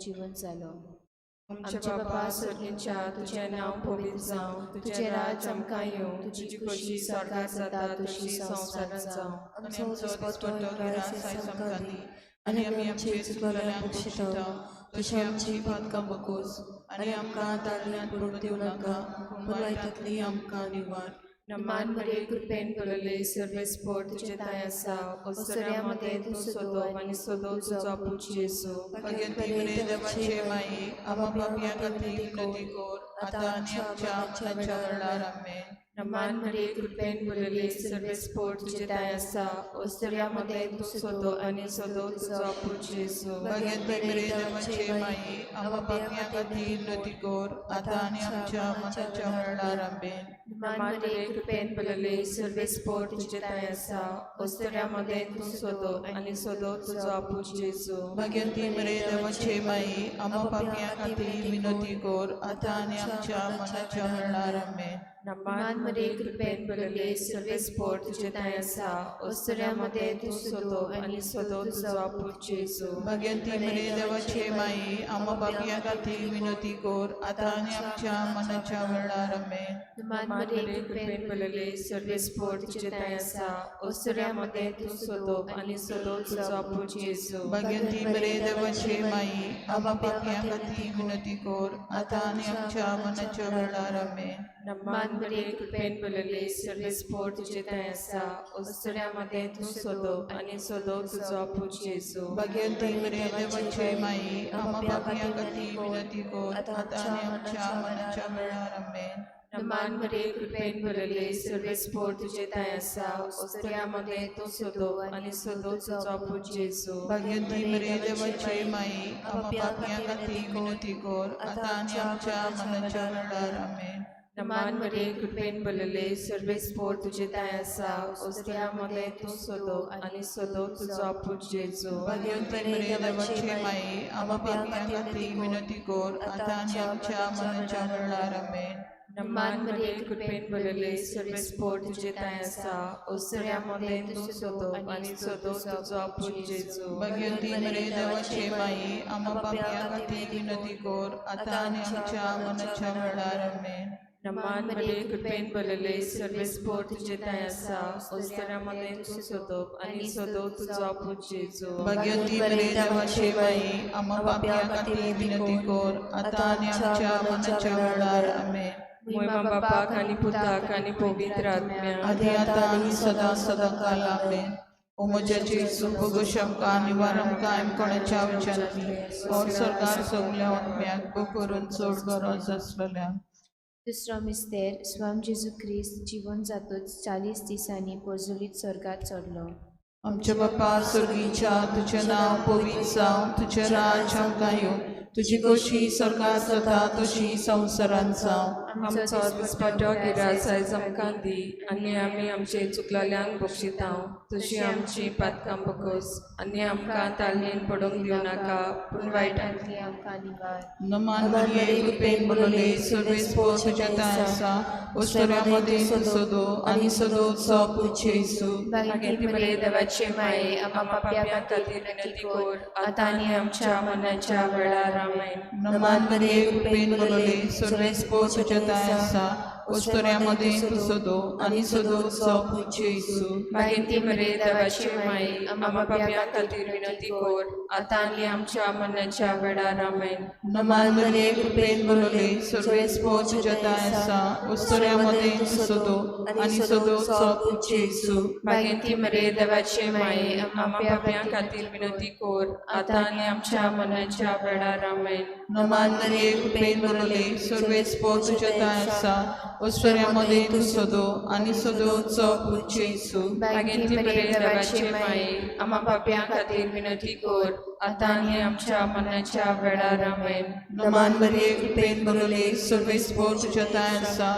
जीवन जालो। आमच्या बापा स्वर्गीच्या तुझें नांव पवित्र जावं, तुझें राज आमकां येवं, तुजी खोशी स्वर्गार जाता तशी संवसारांत जावं. आमचो दिसपट्टो गिरास आयज आमकां दी, आनी आमी आमचे चुकलेल्यांक बक्षिता तशी आमची पातकां बकोस, आनी आमकां ताळयांत पडूं दिवं नाका, पूण वायटांतली आमकां निवार. नमान मरिये कृपेन भरले सर्वेस्पोर तुझे ताय आसा, अस्तुऱ्यामध्ये तूं सोदो आनी सोदो तुजो पूत येसू. भगवंती मरे देवाचे माई, आम्हा पापियां खातीर विनंती कर, आतां आनी आमच्या मरणाच्या वेळार आमेन. नमान मरिये कृपेन भरले सर्वेस्पोर तुझे ताय आसा, अस्तुऱ्यामध्ये तूं सोदो आनी सोदो तुजो पूत येसू. भगवंती मरे देवाचे माई, आम्हा पापियां खातीर विनंती कर, आतां आनी आमच्या मरणाच्या वेळार आमेन. नमान मरिये कृपेन भरले सर्वेस्पोर तुझे ताय आसा, अस्तुऱ्यामध्ये तूं सोदो आनी सोदो तुजो पूत येसू. भगवंती मरे देवाचे माई, आम्हा पापियां खातीर विनंती कर, आतां आनी आमच्या मरणाच्या वेळार आमेन. नमान मरिये कृपेन भरले सर्वेस्पोर तुझे ताय आसा, अस्तुऱ्यामध्ये तूं सोदो आनी सोदो तुजो पूत येसू. भगवंती मरे देवाचे माई, आम्हा पापियां खातीर विनंती कर, आतां आनी आमच्या मरणाच्या वेळार आमेन. नमान मरिये कृपेन भरले सर्वेस्पोर तुझे ताय आसा, अस्तुऱ्यामध्ये तूं सोदो आनी सोदो तुजो पूत येसू. भगवंती मरे देवाचे माई, आम्हा पापियां खातीर विनंती कर, आतां आनी आमच्या मरणाच्या वेळार आमेन. नमान मरिये कृपेन भरले सर्वेस्पोर तुझे ताय आसा, अस्तुऱ्यामध्ये तूं सोदो आनी सोदो तुजो पूत येसू. भगवंती मरे देवाचे माई, आम्हा पापियां खातीर विनंती कर, आतां आनी आमच्या मरणाच्या वेळार आमेन. नमान मरिये कृपेन भरले सर्वेस्पोर तुझे ताय आसा, अस्तुऱ्यामध्ये तूं सोदो आनी सोदो तुजो पूत येसू. भगवंती मरे देवाचे माई, आम्हा पापियां खातीर विनंती कर, आतां आनी आमच्या मरणाच्या वेळार आमेन. नमान मरिये कृपेन भरले सर्वेस्पोर तुझे ताय आसा, अस्तुऱ्यामध्ये तूं सोदो आनी सोदो तुजो पूत येसू. भगवंती मरे देवाचे माई, आम्हा पापियां खातीर विनंती कर, आतां आनी आमच्या मरणाच्या वेळार आमेन. नमान मरिये कृपेन भरले सर्वेस्पोर तुझे ताय आसा, अस्तुऱ्यामध्ये तूं सोदो आनी सोदो तुजो पूत येसू. भगवंती मरे देवाचे माई, आम्हा पापियां खातीर विनंती कर, आतां आनी आमच्या मरणाच्या वेळार आमेन. नमान मरिये कृपेन भरले सर्वेस्पोर तुझे ताय आसा, अस्तुऱ्यामध्ये तूं सोदो आनी सोदो तुजो पूत येसू. भगवंती मरे देवाचे माई, आम्हा पापियां खातीर विनंती कर, आतां आनी आमच्या मरणाच्या वेळार आमेन. महिमा बापाक आनी पुताक आनी पवित्र आत्म्याक, आदी आतां आनी सदां सदांकाल आमेन. ओ म्हज्या जेजू भोगोश आमकां निवार आमकां आमकोणाच्या वचनांतली, और सरकार सगल्या आत्म्याक बो करून चड गरज आसलेल्यांक. दुसरो मिस्तेर स्वाम जेजू ख्रिस्त जीवन जातूच 40 दिसांनी पोरजोलीत स्वर्गात चडलो. आमच्या बापा स्वर्गीच्या तुझें नांव पवित्र जावं, तुझें राज आमकां येवं, तुजी खोशी स्वर्गात जाता तशी संवसारांत जावं. आमचो दिसपट्टो गिरास आयज आमकां दी, आनी आमी आमचे चुकलेल्यांक बक्षिता तशी आमची पातकां बकोस, आनी आमकां ताळयेन पडूंक दिवं नाका, पूण वायटांतली आमकां निवार. नमान मरिये कृपेन भरले सर्वेस्पोर तुझे ताय आसा, अस्तुऱ्यामध्ये तूं सोदो आनी सोदो तुजो पूत येसू. भगवंती मरे देवाचे माई, आम्हा पापियां खातीर विनंती कर, आतां आनी आमच्या मरणाच्या वेळार आमेन. नमान मरिये कृपेन भरले सर्वेस्पोर तुझे ताय आसा, अस्तुऱ्यामध्ये तूं सोदो आनी सोदो तुजो पूत येसू. भगवंती मरे देवाचे माई, आम्हा पापियां खातीर विनंती कर, आतां आनी आमच्या मरणाच्या वेळार आमेन. नमान मरिये कृपेन भरले सर्वेस्पोर तुझे ताय आसा, अस्तुऱ्यामध्ये तूं सोदो आनी सोदो तुजो पूत येसू. भगवंती मरे देवाचे माई, आम्हा पापियां खातीर विनंती कर, आतां आनी आमच्या मरणाच्या वेळार आमेन. नमान मरिये कृपेन भरले सर्वेस्पोर तुझे ताय आसा, अस्तुऱ्यामध्ये तूं सोदो आनी सोदो तुजो पूत येसू. भगवंती मरे देवाचे माई, आम्हा पापियां खातीर विनंती कर, आतां आनी आमच्या मरणाच्या वेळार आमेन. नमान मरिये कृपेन भरले सर्वेस्पोर तुझे ताय आसा,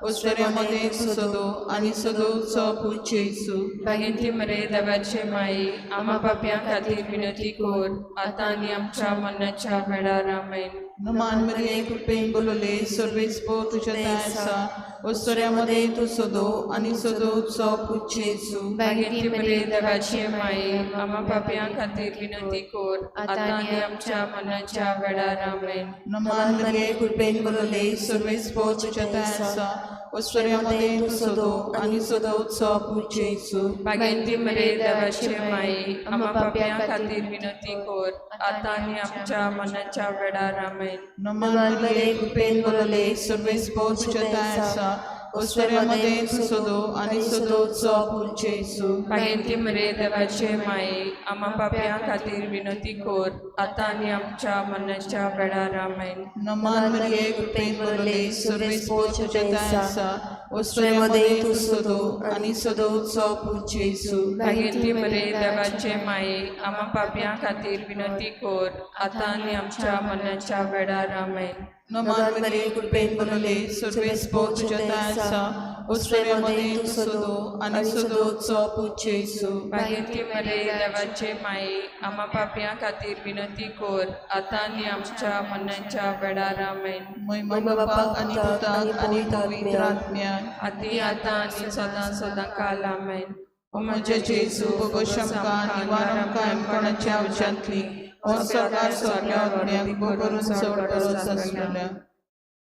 अस्तुऱ्यामध्ये तूं सोदो आनी सोदो तुजो पूत येसू. भगवंती मरे देवाचे माई, आम्हा पापियां खातीर विनंती कर, आतां आनी आमच्या मरणाच्या वेळार आमेन. नमान मरिये कृपेन भरले सर्वेस्पोर तुझे ताय आसा, ओस्तऱ्यामध्ये तू सोदो आणि सोदो उत्सव पूज्य येसू भागिरथी मरिये देवाची माये आम्हा पापियां खातीर विनंती कोर आता आणि आमच्या मरणाच्या वेळार आमेन. नमान मरिये कृपेन भरले सर्वेस पोच तुझ्या आसा ओस्तऱ्यामध्ये तू सोदो आणि सोदो उत्सव पूज्य येसू भागिरथी मरिये देवाची माये आम्हा पापियां खातीर विनंती कोर आता आणि आमच्या मरणाच्या वेळार आमेन. नमान मरिये कृपेन भरले सर्वेस पोच तुझ्या आसा ओस्तऱ्यामध्ये तू सोदो आणि सोदो उत्सव पूज्य येसू भागिरथी मरिये देवाची माये आम्हा पापियां खातीर विनंती कोर आता आणि आमच्या मरणाच्या वेळार आमेन. नमान मरिये कृपेन भरले सर्वेस पोच तुझ्या आसा ओस्तऱ्यामध्ये तू सोदो आणि सोदो उत्सव पूज्य येसू भागिरथी मरिये देवाची माये आम्हा पापियां खातीर विनंती कोर आता आणि आमच्या मरणाच्या वेळार आमेन. नमान मरिये कृपेन भरले सर्वेस पोच तुझ्या आसा ओस्तऱ्यामध्ये तू सोदो आणि सोदो उत्सव पूज्य येसू भागिरथी मरिये देवाची माये आम्हा पापियां खातीर विनंती कोर आता आणि आमच्या मरणाच्या वेळार आमेन. महिमा बापाक आणि पुताक आणि पवित्र आत्म्याक आदी आता आणि सदां सदां काल आमेन. ओ म्हजे जेजू भोगोश आमकां निवार आमकां कोणाच्या वचनांतली ओ सदां सगळ्या आत्म्याक भोगोरून चड गरज आसलेल्या.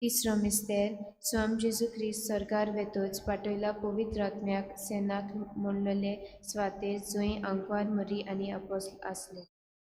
तिसरो मिस्तेर स्वाम जेजू ख्रिस्त सरकार वेतोच पाटयला पवित्र आत्म्याक सेनाक म्हणलेले स्वातेर जंय आंकवार मरी आनी अपोस्तल आसले.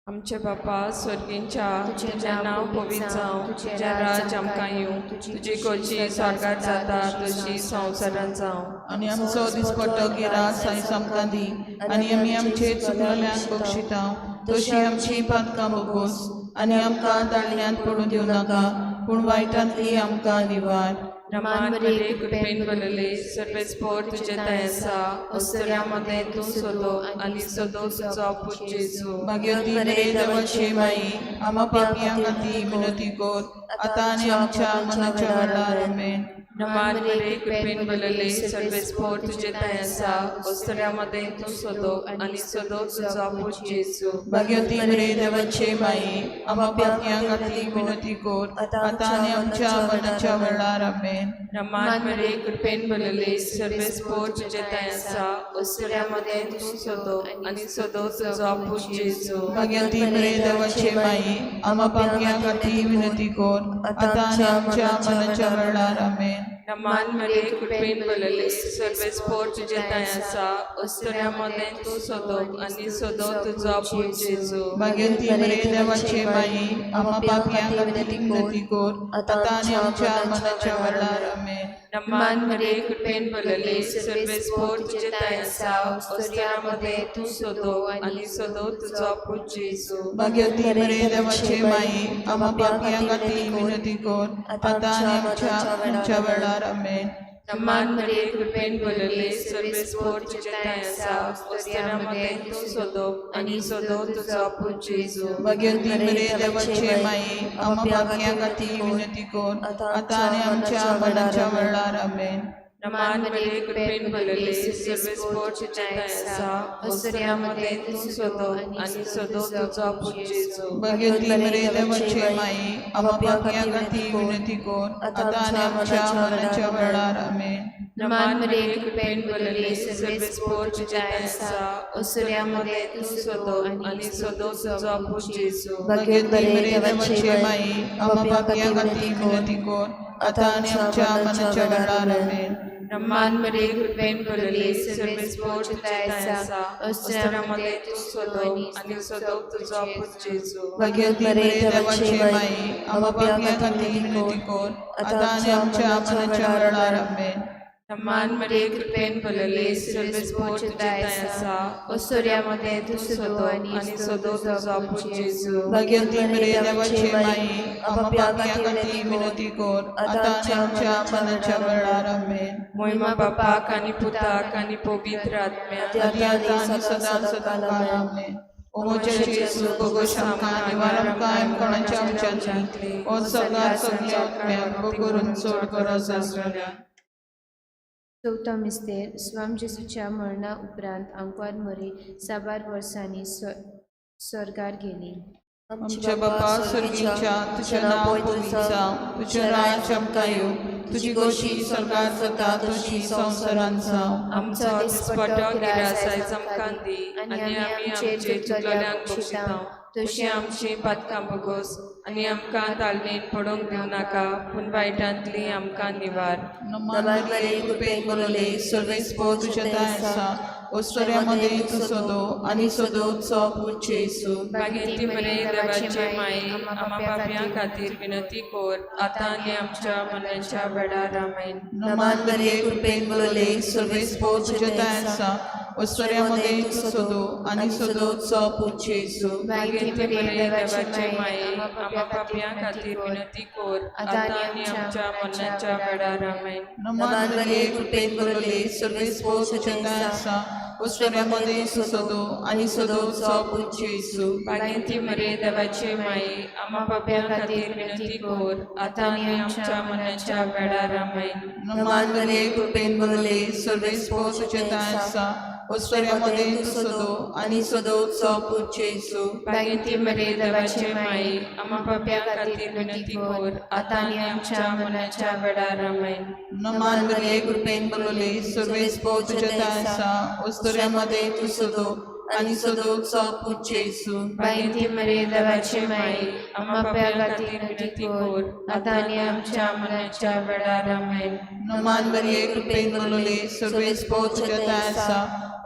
आमचे बापा स्वर्गींच्या तुझे नाव पवित्र जावं तुझे राज आमकां येवं तुजी खोची स्वर्गात जाता तशी संवसारांत जावं आनी आमचो दिसपट्टो गिरास आयज आमकां दी आनी आमी आमचे चुकलेल्यांक बक्षिता तशी आमची पातकां बगोस आनी आमकां दाळण्यांत पडूं दिवं नाका पूण वायटांतली आमकां निवार. नमान मरिये कृपेन भरले सर्वेस पोर तुझे दया आसा ओस्तऱ्यामध्ये तू सोदो आणि सोदो तुजो पूज्य येसू भागिरथी मरिये देवाची माये आम्हा पापियां खातीर विनंती कोर आता आणि आमच्या मरणाच्या वेळार आमेन. नमान मरिये कृपेन भरले सर्वेस पोर तुझे दया आसा ओस्तऱ्यामध्ये तू सोदो आणि सोदो तुजो पूज्य येसू भागिरथी मरिये देवाची माये आम्हा पापियां खातीर विनंती कोर आता आणि आमच्या मरणाच्या वेळार आमेन. नमान मरिये कृपेन भरले सर्वेस पोर तुझे दया आसा ओस्तऱ्यामध्ये तू सोदो आणि सोदो तुजो पूज्य येसू भागिरथी मरिये देवाची माये आम्हा पापियां खातीर विनंती कोर आता आणि आमच्या मरणाच्या वेळार आमेन. नमान मरिये कृपेन भरले सर्वेस पोर तुझे दया आसा ओस्तऱ्यामध्ये तू सोदो आणि सोदो तुजो पूज्य येसू भागिरथी मरिये देवाची माये आम्हा पापियां खातीर विनंती कोर आता आणि आमच्या मरणाच्या वेळार आमेन. नमान मरिये कृपेन भरले सर्वेस पोर तुझे दया आसा ओस्तऱ्यामध्ये तू सोदो आणि सोदो तुजो पूज्य येसू भागिरथी मरिये देवाची माये आम्हा पापियां खातीर विनंती कोर आता आणि आमच्या मरणाच्या वेळार आमेन. नमान मरिये कृपेन भरले सर्वेस पोर तुझे दया आसा ओस्तऱ्यामध्ये तू सोदो आणि सोदो तुजो पूज्य येसू भागिरथी मरिये देवाची माये आम्हा पापियां खातीर विनंती कोर आता आणि आमच्या मरणाच्या वेळार आमेन. नमान मरिये कृपेन भरले सर्वेस पोर तुझे दया आसा ओस्तऱ्यामध्ये तू सोदो आणि सोदो तुजो पूज्य येसू भागिरथी मरिये देवाची माये आम्हा पापियां खातीर विनंती कोर आता आणि आमच्या मरणाच्या वेळार आमेन. नमान मरिये कृपेन भरले सर्वेस पोर तुझे दया आसा ओस्तऱ्यामध्ये तू सोदो आणि सोदो तुजो पूज्य येसू भागिरथी मरिये देवाची माये आम्हा पापियां खातीर विनंती कोर आता आणि आमच्या मरणाच्या वेळार आमेन. नमान मरिये कृपेन भरले सर्वेस पोर तुझे दया आसा ओस्तऱ्यामध्ये तू सोदो आणि सोदो तुजो पूज्य येसू भागिरथी मरिये देवाची माये आम्हा पापियां खातीर विनंती कोर आता आणि आमच्या मरणाच्या वेळार आमेन. नमान मरिये कृपेन भरले सर्वेस पोर तुझे दया आसा ओस्तऱ्यामध्ये तू सोदो आणि सोदो तुजो पूज्य येसू भागिरथी मरिये देवाची माये आम्हा पापियां खातीर विनंती कोर आता आणि आमच्या मरणाच्या वेळार आमेन. महिमा बापाक आणि पुताक आणि पवित्र आत्म्याक आदी आता आणि सदां सदां काळ आमेन. ओ म्हजे जेजू भोगोश आमकां निवार आमकां कोणाच्या वचनांतली ओ सगळ्या सगळ्या आत्म्याक भोगोरून चड गरज आसलेल्या. चौथो मिस्तेर स्वाम जेजूच्या मरणा उपरांत आंकवार मरी 7 वर्सांनी स्वर्गार गेली. आमच्या बापा स्वर्गीच्या तुझे नाव पवित्र जावं तुझे राज आमकां येवं तुझी गोशी स्वर्गात जाता तशी संवसारांत जावं. आमचो दिसपट्टो गिरासाय चमकान दी आनी आमी आमचे चुकलेल्यांक बक्षितांव. तशी आमची पातकां बगोस आनी आमकां तालमेन पडोवंक दिवं नाका पूण वायटांतली आमकां निवार. नमन मरिये कृपेन बरले सर्वेस्पो तुझे दाय आसा ओस्टऱ्यामध्ये तू सोदो आनी सोदोचो पूज्य येसू. भागेती मरे देवाचे माये आम्हा पाप्यां खातीर विनंती कोर आतां आनी आमच्या मरणाच्या वेळार आमेन. नमन मरिये कृपेन बरले सर्वेस्पो तुझे दाय आसा ओस्टऱ्यामध्ये तू सोदो आनी सोदोचो पूज्य येसू. भागेती मरे देवाचे माये आम्हा पाप्यां खातीर विनंती कोर आतां आनी आमच्या मरणाच्या वेळार आमेन. नमन मरिये कृपेन बरले सर्वेस्पो तुझे दाय आसा ओस्टऱ्यामध्ये तू सोदो आनी सोदोचो पूज्य येसू. भागेती मरे देवाचे माये आम्हा पाप्यां खातीर विनंती कोर आतां आनी आमच्या मरणाच्या वेळार आमेन. नमन मरिये कृपेन बरले सर्वेस्पो तुझे दाय आसा ओस्टऱ्यामध्ये तू सोदो आनी सोदोचो पूज्य येसू. भागेती मरे देवाचे माये आम्हा पाप्यां खातीर विनंती कोर आतां आनी आमच्या मरणाच्या वेळार आमेन. नमन मरिये कृपेन बरले सर्वेस्पो तुझे दाय आसा ओस्टऱ्यामध्ये तू सोदो आनी सोदोचो पूज्य येसू. भागेती मरे देवाचे माये आम्हा पाप्यां खातीर विनंती कोर आतां आनी आमच्या मरणाच्या वेळार आमेन. नमन मरिये कृपेन बरले सर्वेस्पो तुझे दाय आसा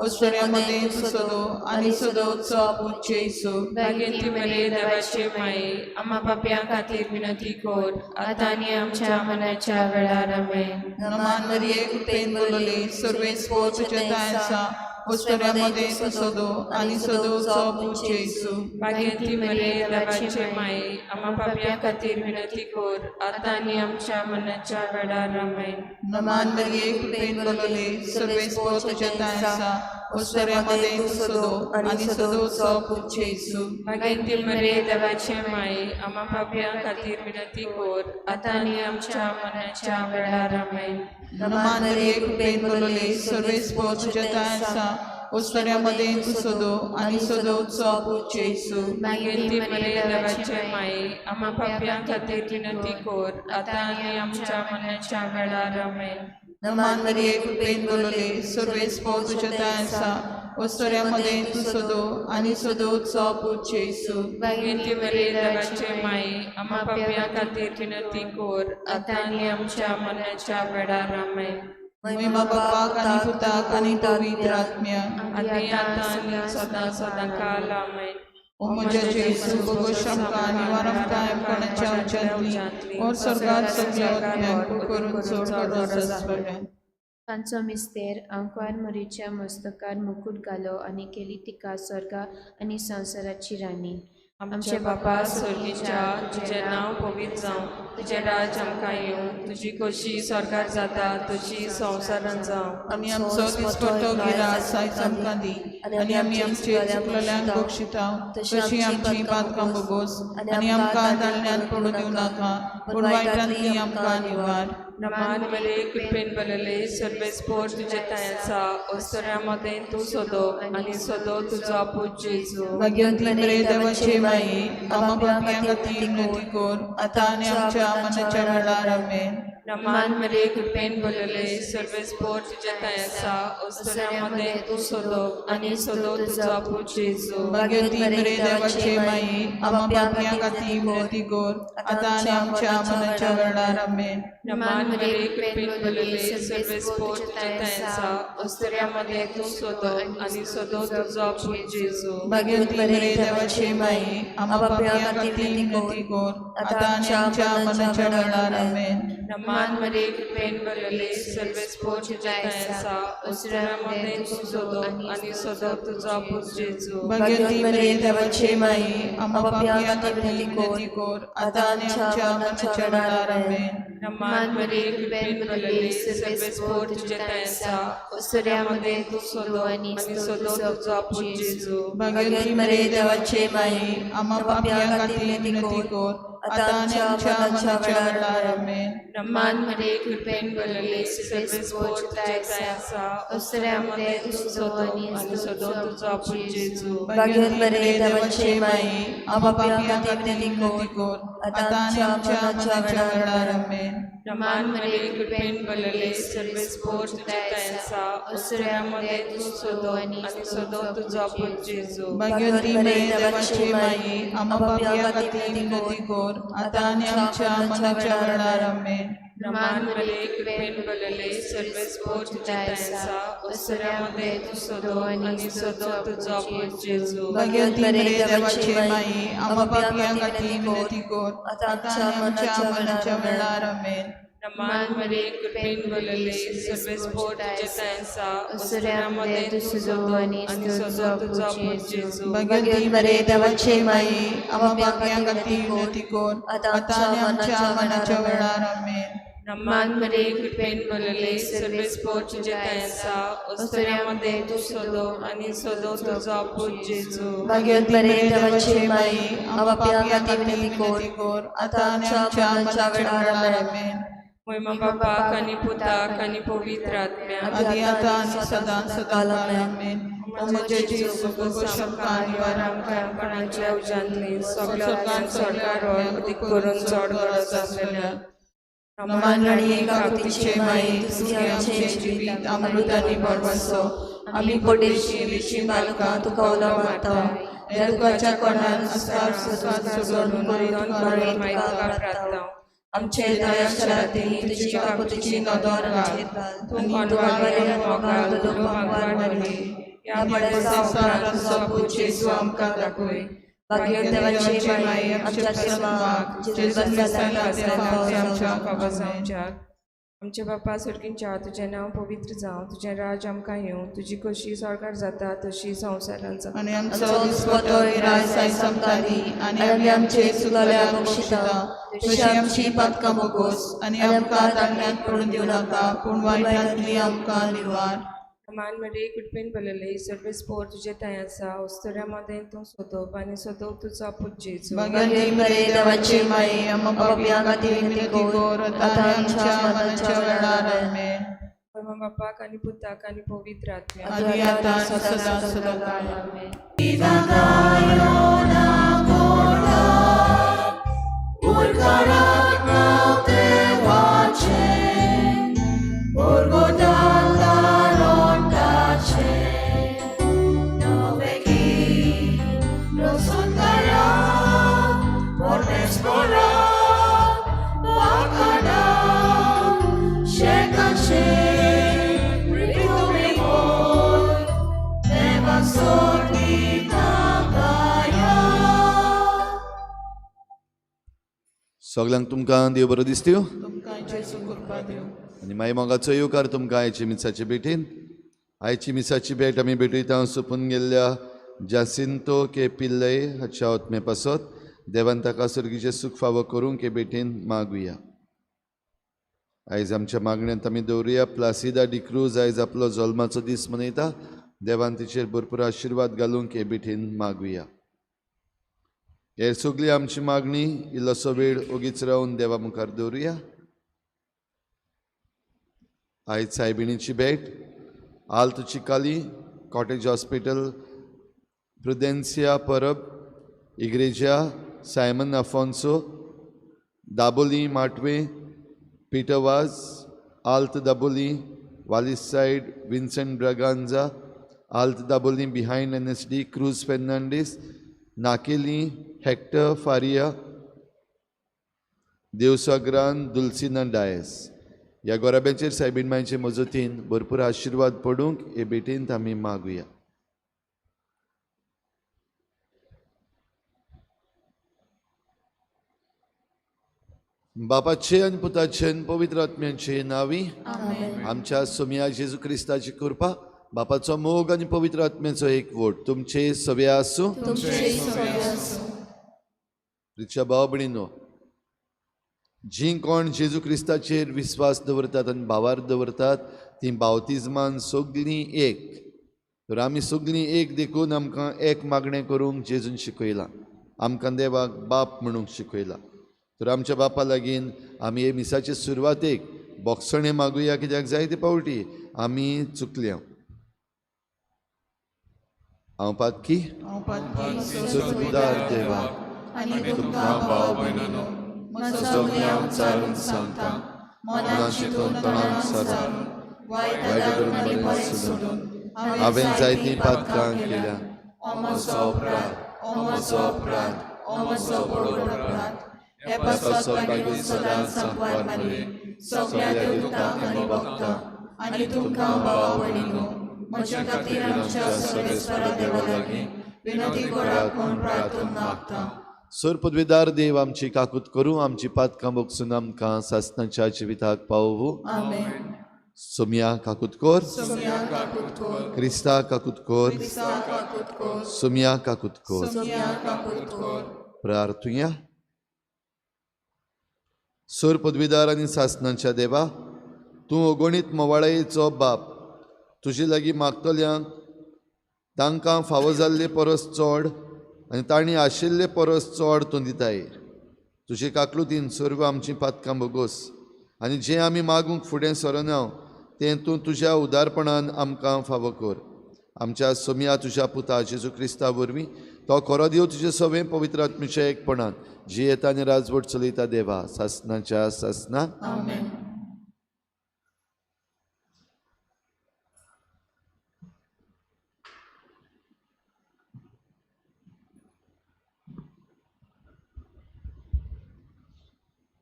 ओस्टऱ्यामध्ये तू सोदो आनी सोदोचो पूज्य येसू. भागेती मरे देवाचे माये आम्हा पाप्यां खातीर विनंती कोर आतां आनी आमच्या मरणाच्या वेळार आमेन. नमन मरिये कृपेन बरले सर्वेस्पो तुझे दाय आसा ओस्टऱ्यामध्ये तू सोदो आनी सोदोचो पूज्य येसू. भागेती मरे देवाचे माये आम्हा पाप्यां खातीर विनंती कोर आतां आनी आमच्या मरणाच्या वेळार आमेन. नमन मरिये कृपेन बरले सर्वेस्पो तुझे दाय आसा ओस्टऱ्यामध्ये तू सोदो आनी सोदोचो पूज्य येसू. भागेती मरे देवाचे माये आम्हा पाप्यां खातीर विनंती कोर आतां आनी आमच्या मरणाच्या वेळार आमेन. नमन मरिये कृपेन बरले सर्वेस्पो तुझे दाय आसा ओस्टऱ्यामध्ये तू सोदो आनी सोदोचो पूज्य येसू. भागेती मरे देवाचे माये आम्हा पाप्यां खातीर विनंती कोर आतां आनी आमच्या मरणाच्या वेळार आमेन. नमन मरिये कृपेन बरले सर्वेस्पो तुझे दाय आसा ओस्टऱ्यामध्ये तू सोदो आनी सोदोचो पूज्य येसू. भागेती मरे देवाचे माये आम्हा पाप्यां खातीर विनंती कोर आतां आनी आमच्या मरणाच्या वेळार आमेन. महिमा बापाक आनी पुताक आनी पवित्र आत्म्याक आदी आतां आनी सदां सदां काल आमेन. ओ म्हज्या जेसू बगोश आमकां आनी वार आमकां आमपणाच्या उज्यांतली और स्वर्गात सगळ्या आत्म्यांक करून सोड काडून. तांचो मिस्तेर आंकवार मरीच्या मस्तकार मुकुट घालो आनी केली तिका स्वर्गा आनी संवसाराची राणी. आमचे बापा स्वर्गीच्या तुझे नांव पवित्र जावं तुझे राज आमकां येवं तुजी खोशी स्वर्गार जाता तशी संवसारांत जावं. आनी आमचो दिसपट्टो गिरास आयज आमकां दी आनी आमी आमचे चुकलेल्यांक बक्षितांव तशी आमची पातकां बगोस आनी आमकां दाळण्यांत पडूं दिवं नाका पूण वायटांतली आमकां निवार. नमान मरे कृपेन बरले सर्वेस्पो तुझे दाय आसा ओस्टऱ्यामध्ये तू सोदो आनी सोदो तुजो पूज्य येसू. भाग्यवंती मरे देवाचे माये आम्हा पाप्यां खातीर विनंती कोर आतां आनी आमच्या मरणाच्या वेळार आमेन. नमान मरे कृपेन बरले सर्वेस्पो तुझे दाय आसा ओस्टऱ्यामध्ये तू सोदो आनी सोदो तुजो पूज्य येसू. भाग्यवंती मरे देवाचे माये आम्हा पाप्यां खातीर विनंती कोर आतां आनी आमच्या मरणाच्या वेळार आमेन. नमान मरे कृपेन बरले सर्वेस्पो तुझे दाय आसा ओस्टऱ्यामध्ये तू सोदो आनी सोदो तुजो पूज्य येसू. भाग्यवंती मरे देवाचे माये आम्हा पाप्यां खातीर विनंती कोर आतां आनी आमच्या मरणाच्या वेळार आमेन. नमान मरे कृपेन बरले सर्वेस्पो तुझे दाय आसा ओस्टऱ्यामध्ये तू सोदो आनी सोदो तुजो पूज्य येसू. भाग्यवंती मरे देवाचे माये आम्हा पाप्यां खातीर विनंती कोर आतां आनी आमच्या मरणाच्या वेळार आमेन. नमान मरे कृपेन बरले सर्वेस्पो तुझे दाय आसा ओस्टऱ्यामध्ये तू सोदो आनी सोदो तुजो पूज्य येसू. भाग्यवंती मरे देवाचे माये आम्हा पाप्यां खातीर विनंती कोर आता आणि आमच्या मरणाच्या वेळार आमेन. ब्रह्मान मरे कृपेन बलले सर्वेस पोट तुझे आसा ओसऱ्यामध्ये तुझो आणि सदो तुझो आपूण जेजू भाग्यवत मरे देवाचे माई आम्हा पापियांखातीर विनंती कर आता आणि आमच्या मरणाच्या वेळार आमेन. ब्रह्मान मरे कृपेन बलले सर्वेस पोट तुझे आसा ओसऱ्यामध्ये तुझो आणि सदो तुझो आपूण जेजू भाग्यवती मरे देवाचे माई आम्हा पापियांखातीर विनंती कर आता आणि आमच्या मरणाच्या वेळार आमेन. ब्रह्मान मरे कृपेन बलले सर्वेस पोट तुझे आसा ओसऱ्यामध्ये तुझो आणि सदो तुझो आपूण जेजू भाग्यवती मरे देवाचे माई आम्हा पापियांखातीर विनंती कर आता आणि आमच्या मरणाच्या वेळार आमेन. ब्रह्मान मरे कृपेन बलले सर्वेस पोट तुझे आसा ओसऱ्यामध्ये तुझो आणि सदो तुझो आपूण जेजू भाग्यवती मरे देवाचे माई आम्हा पापियांखातीर विनंती कर आता आणि आमच्या मरणाच्या वेळार आमेन. ब्रह्मान मरे कृपेन बलले सर्वेस पोट तुझे आसा ओसऱ्यामध्ये तुझो आणि सदो तुझो आपूण जेजू भाग्यवती मरे देवाचे माई आम्हा पापियांखातीर विनंती कर आता आणि आमच्या मरणाच्या वेळार आमेन. महिमा बापाक आणि पुताक आणि पवित्र आत्म्याक आदि आता आणि सदां आमेन. ओ म्हजे जेजू गो शक्कान कोणाच्या उजांतली सगळ्यांक सरकार अदीक करून चड गरज आसलेल्या नमान राणी काकुतीचे माई तुझे आमचे जिवीत अमृत आणि बरवसो आम्ही पोटेशी विशी बालकां तुका उलो मारता ह्या दुखाच्या कोणान अस्तार सोडून करीत मायका प्रार्थना आमचे दयाशराती तुझी काकुतीची नदर घाल तू कोणवारे मोगाल लोक मागवार व्हरली या बळेसा उपरांत तुझो पूत जेजू आमकां दाखय भाग्यवत देवाची माई आमच्या सेवाक जेजू आमच्या आमचे बापा सर्गींच्या तुझें नांव पवित्र जावं तुझें राज आमकां येवं तुजी कशी सरकार जाता तशी संवसारांत जाता आणि आमचो दिसपतो राय साय समकारी आणि आमी आमचे चुकलेल्या बक्षिता तशी आमची पातकां बोगोस आणि आमकां दांड्यांत पडून दिवं नाका पूण वायटांतली आमकां निवार. मान मरे कृपेन बलले सर्वेस पोट तुझे थंय आसा ओस्तऱ्यामध्ये तूं सोदोप आनी सोदोप तुजो आपूण जेजू भाग्यवती मरे देवाची माई आम्हा पापियांखातीर विनंती कर आता आणि आमच्या मरणाच्या वेळार आमेन. महिमा बापाक आनी पुताक आनी पवित्र आत्म्याक आदि आता सदां आमेन. सगळ्यांक तुमकां देव बरो दिसत्यो तुमकां जेजू कृपा दिवं. आनी मागीर मोगाचो येवकार तुमकां आयचे मिसाचे भेटीन. आयची मिसाची भेट आमी भेटयता सोंपून गेल्ल्या जासिंतो के पिल्लय हाच्या आत्मे पासत देवान ताका सर्गीचें सूख फावो करूंक हे भेटीन मागुया. आयज आमच्या मागण्यांत आमी दवरुया प्लासिदा डिक्रूज आयज आपलो जल्माचो दीस मनयता. देवान तिचेर भरपूर आशिर्वाद घालूंक हे भेटीन मागुया. हेर सगळी आमची मागणी इल्लोसो वेळ ओगीच रावन देवा मुखार दवरुया. आयज सायबिणीची भेट आल्त चिकाली कॉटेज हॉस्पिटल प्रुदेन्सिया परब इग्रेजा सायमन आफोन्सो दाबोली माटवे पिटवाज आल्त दाबोली वालिस side Vincent Braganza Alto Dabolim behind NSD Cruz Fernandes नाकेली हेक्टर फारिया देवसाग्रान दुल्सिना डायस ह्या गोराब्यांचेर सायबीण मांयचे मजतीन भरपूर आशिर्वाद पडूंक हे भेटींत आमी मागुया. बापाचे आनी पुताचे आनी पवित्र आत्म्याचे नांवी आमच्या सोम्या जेजू क्रिस्ताची कृपा बापाचो मोग आनी पवित्र आत्म्याचो एकवट तुमचे सवे आसूं. रिक्षा भाव भयणीनो, जी कोण जेजू क्रिस्ताचेर विस्वास दवरतात आनी भावार दवरतात ती बावतिजमान सगळीं एक. तर आमी सगळीं एक देखून आमकां एक मागणें करूंक जेजून शिकयलां. आमकां देवाक बाप म्हणूंक शिकयलां. तर आमच्या बापा लागीं आमी हे मिसाचे सुरवातेक बोगसणे मागुया, कित्याक जायते पावटी आमी चुकल्या. हांव पातकी सुरदार देवा आनी तुमकां भाव भयणांनो, म्हजो सगळ्यांक चालून सांगता, मनान चिंतून तोंडान सरून वायट धरून बरें सोडून हांवें जायतीं पातकां केल्या. हो म्हजो अपराध, हो म्हजो अपराध, हो म्हजो बडो अपराध. हे पासत मागीर सदांच सांगवार मारली सगळ्या देवतांक आनी भक्तांक आनी तुमकां भाव भयणीनो, म्हजे खातीर आमच्या सर्वेस्वरा देवा लागीं विनंती करात म्हूण प्रार्थना मागता. सोर पदवीदार देव, आमची काकूत करूं, आमची पातकां बोगसून आमकां सासणाच्या जिविताक पावूं. आमेन. सोम्या काकूत कोर, सोम्या काकूत कोर, क्रिस्ता काकूत कोर, क्रिस्ता काकूत कोर, सोम्या काकूत कोर. सोम्या काकूत कोर. प्रार्थुया. सोर पदवीदार आनी सासणाच्या देवा, तूं अगणीत मोवाळेचो बाप, तुजे लागीं मागतल्यांक तांकां फावो जाल्ले परस चड आनी तांणी आशिल्ले परस चड तूं दिताय. तुजे काकलुतीन सर्व आमची पातकां बोगोस आनी जें आमी मागूंक फुडें सरना तें तूं तुज्या उदारपणान आमकां फावो कर. आमच्या सोम्या तुज्या पुता जेजू क्रिस्ता वरवीं तो खरो देव तुजे सवें पवित्र आत्मेच्या एकपणान जियेता आनी राजवट चलयता देवा, सासणाच्या सासणाक. आमेन.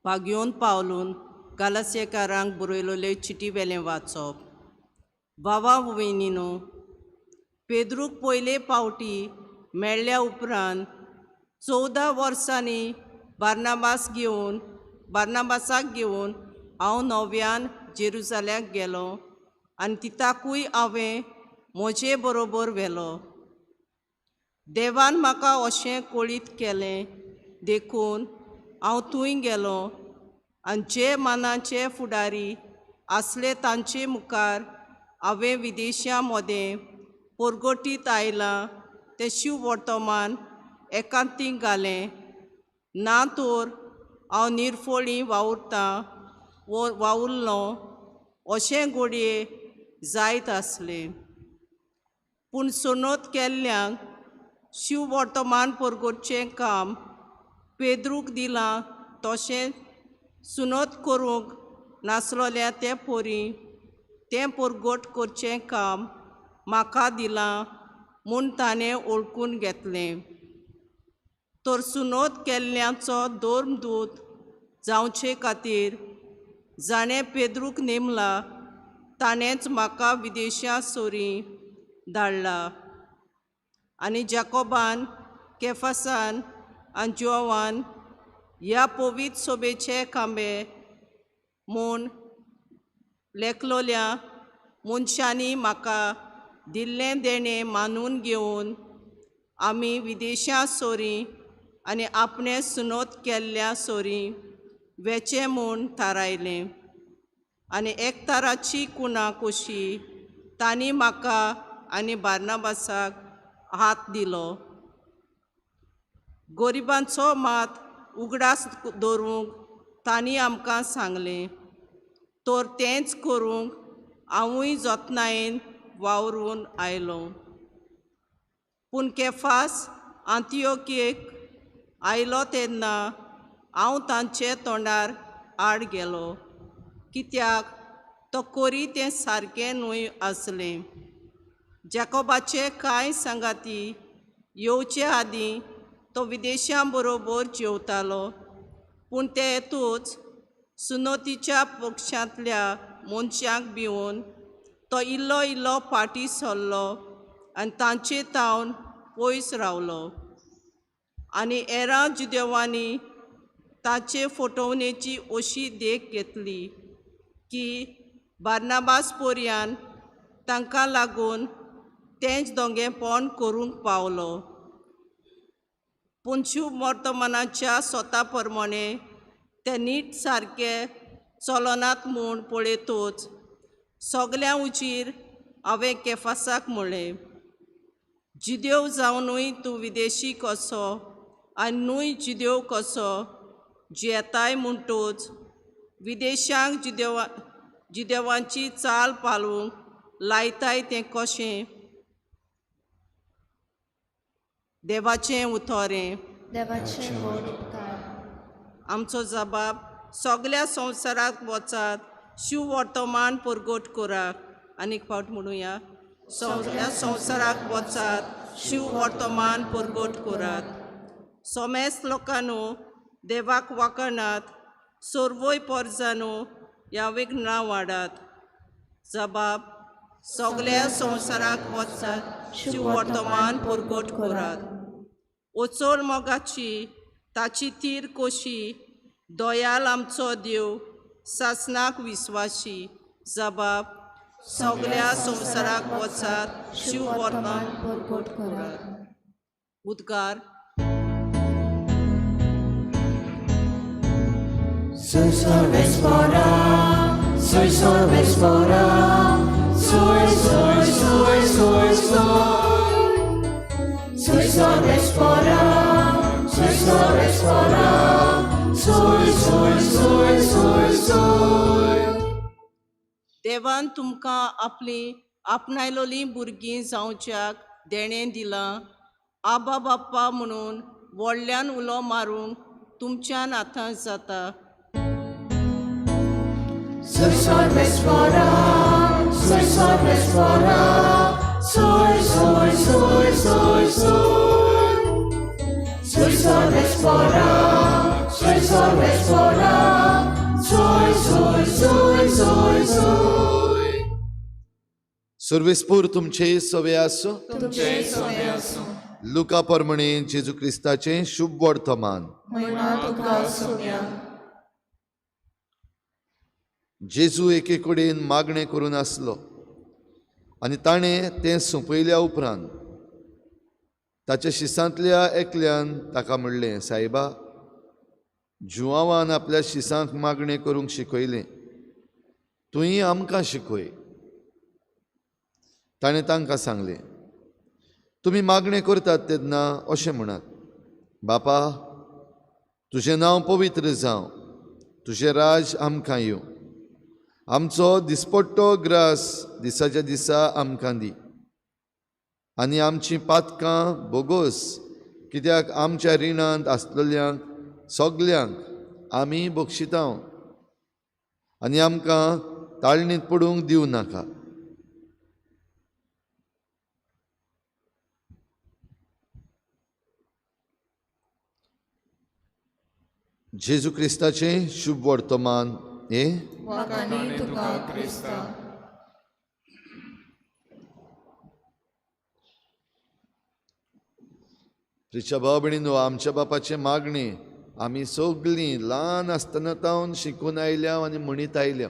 पागयोन पावलून गालासेकारांक बरयलोले चिटी वेलें वाचप. भावा भयणीनो, पेद्रूक पयले पावटी मेळ्ळ्या उपरांत 14 वर्सांनी बार्नाबासाक घेवन हांव नव्यान जेरुसाल्याक गेलो आनी तिताकूय हांवें म्हजे बरोबर व्हेलो. देवान म्हाका अशें कळीत केलें देखून हांव थंय गेलो आनी जे मानाचे फुडारी आसले तांचे मुखार हांवें विदेशां मदें परगटीत आयलां तें शिव वर्तमान एकांतीक घालें. ना तर हांव निरफळी वावुरलों अशें घडये जायत आसलें. पूण सनत केल्ल्यांक शिव वर्तमान परगटचें काम पेद्रूक दिलां तशें सुनत करूंक नासलोल्या ते पोरी तें परगट करचें काम म्हाका दिलां म्हूण ताणें ओळखून घेतलें. तर सुनत केल्ल्यांचो धर्मदूत जावचे खातीर जाणें पेद्रूक नेमला ताणेंच म्हाका विदेशां सोरी धाडला. आनी जाकोबान, केफासान आनी जोवान ह्या पवित्र सोबेचे खांबे म्हूण लेखलोल्या मनशांनी म्हाका दिल्लें देणें मानून घेवन आमी विदेशां सोरी आनी आपणे सुनत केल्ल्या सोरी वेचे म्हूण थारायलें. आनी एकताराची कुणा कशी तांणी म्हाका आनी बार्नाबासाक हात दिलो. गरिबांचो मात उगडास दवरूंक तांणी आमकां सांगलें, तर तेंच करूंक हांवूय जतनायेन वावरून आयलो. पूण केफास आंतियोकेक आयलो तेन्ना हांव तांचे तोंडार आड गेलो, कित्याक तो कोरी तें सारकें न्हय आसलें. जाकोबाचे कांय सांगाती येवचे आदीं तो विदेशां बरोबर जेवतालो, पूण ते हेतूच सुनतीच्या पक्षांतल्या मनशांक भिवून तो इल्लो इल्लो फाटीं सरलो आनी तांचे तावन पयस रावलो. आनी हेरां जुदेवांनी ताचे फटवणेची अशी देख घेतली की बार्नाबास पर्यान तांकां लागून तेंच दोंगेपण करूंक पावलो. पूण शिव वर्तमानाच्या स्वता प्रमाणे ते नीट सारके चलनात म्हूण पळयतूच सगल्या उजीर हांवें केफासाक म्हणलें, जुदेव जावनूय तूं विदेशी कसो आनी न्हय जुदेव कसो जेताय म्हणटोच विदेशांक जिदेवांची चाल पालवूंक लायताय तें कशें देवाचें उतोरें देवाचे व्हड उपकार आमचो जबाब सगळ्या संवसाराक वचात शिव वर्तमान परगट करात आनीक फावट म्हणुया सगळ्या संवसाराक वचात शिव वर्तमान परगट करात सोमेस्त लोकांनो देवाक वाकणात सोर्वोय पोरजानो ह्या विघ्नां वाडात जबाब सगळ्या संवसाराक वचात शिव वर्तमान परगट करात ओचोल मोगाची ताची तीर कोशी दोयाल आमचो देव सासनाक विस्वाशी जबाब सगळ्या संवसाराक वचात शिव वर्तमान परगट करात उद्गार Soy sol espora, soy sol espora, soy sol espora, soy sol. देवान तुमकां आपली आपणायलोलीं भुरगीं जावच्याक देणें दिलां आबा बाप्पा म्हणून व्हडल्यान उलो मारूंक तुमच्यान हातांत जाता Soy sol espora, soy sol espora, soy sol espora, soy sol espora, soy. सर्वेस्पूर तुमचे सवे आसूं तुमचे सोय आसूं लुका परमणे जेजू क्रिस्ताचें शुभ वर्तमान महिमा तुका सोव्या जेजू एके कडेन मागणें करून आसलो आनी ताणें तें सोंपयल्या उपरांत ताच्या शिसांतल्या एकल्यान ताका म्हणलें सायबा जुवावान आपल्या शिसांक मागणें करूंक शिकयलें तुंय आमकां शिकय ताणें तांकां सांगलें तुमी मागणें करतात तेन्ना अशें म्हणात बापा तुजें नांव पवित्र जावं तुजें राज आमकां येवं आमचो दिसपट्टो ग्रास दिसाच्या दिसा आमकां दी आनी आमचीं पातकां बोगोस कित्याक आमच्या रिणांत आसलेल्यांक सगल्यांक आमी बक्षितांव आनी आमकां ताळणीत पडूंक दिवं नाका जेजू क्रिस्ताचें शुभ वर्तमान हे वाकानी तुका क्रिस्ता प्रिच्या भाव भयणीनो आमच्या बापाचे मागणी आमी सगळीं ल्हान आसतना तावन शिकून आयल्या आनी म्हणीत आयल्या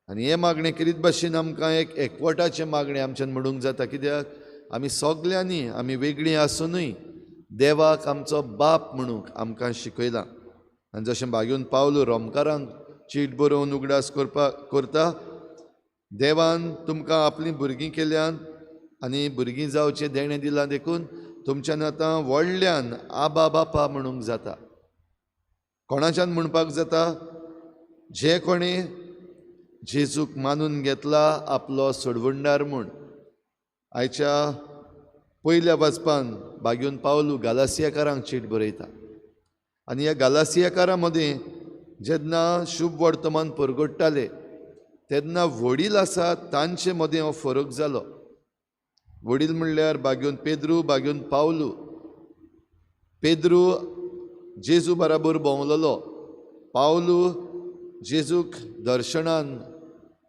आनी हे मागणें करीत भाशेन आमकां एक एकवटाचें मागणें आमच्यान म्हणूंक जाता कित्याक आमी सगल्यांनी आमी वेगळीं आसुनूय देवाक आमचो बाप म्हणूंक आमकां शिकयलां आनी जशें भाग्यून पावलो रोमकारांक चीट बरोवन उगडास करता देवान तुमकां आपलीं भुरगीं केल्यान आनी भुरगीं जावचें देणें दिलां देखून तुमच्यान आतां व्हडल्यान आबा बापा म्हणूंक जाता कोणाच्यान म्हणपाक जाता जे कोणी जेजूक मानून घेतला आपलो सोडवंडार म्हूण आयच्या पयल्या वाचपान भाग्यून पावलू गालासियाकारांक चीट बरयता आनी ह्या गालासियाकारां मदीं जेन्ना शुभ वर्तमान परगट्टाले तेन्ना वडील आसा तांचे मदीं हो फरक जालो वडील म्हणल्यार भाग्यून पेद्रू भाग्यून पावलू पेद्रू जेजू बराबर भोंवलोलो पावलू जेजूक दर्शनान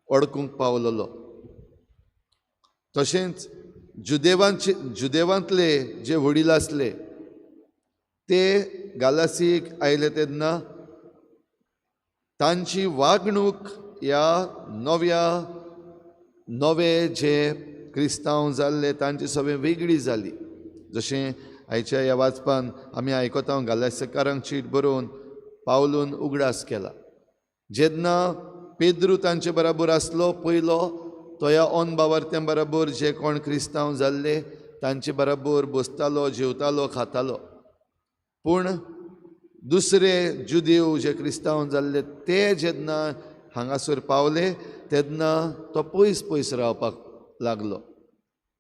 ओळखूंक पावलोलो तशेंच जुदेवांतले जे वडील आसले ते गालासीक आयले तेन्ना तांची वागणूक ह्या नवे जे क्रिस्तांव जाल्ले तांची सगळे वेगळी जाली जशें आयच्या ह्या वाचपान आमी आयकता गालासिकारांक चीट बरोवन पावलून उगडास केला जेन्ना पेद्रू तांचे बराबर आसलो पयलो तो ह्या ओन बावार्थ्यां बराबर जे कोण क्रिस्तांव जाल्ले तांचे बराबर बसतालो जेवतालो खातालो पूण दुसरे जुदेव जे क्रिस्तांव जाल्ले ते जेन्ना हांगासर पावले तेन्ना तो पयस पयस रावपाक लागलो.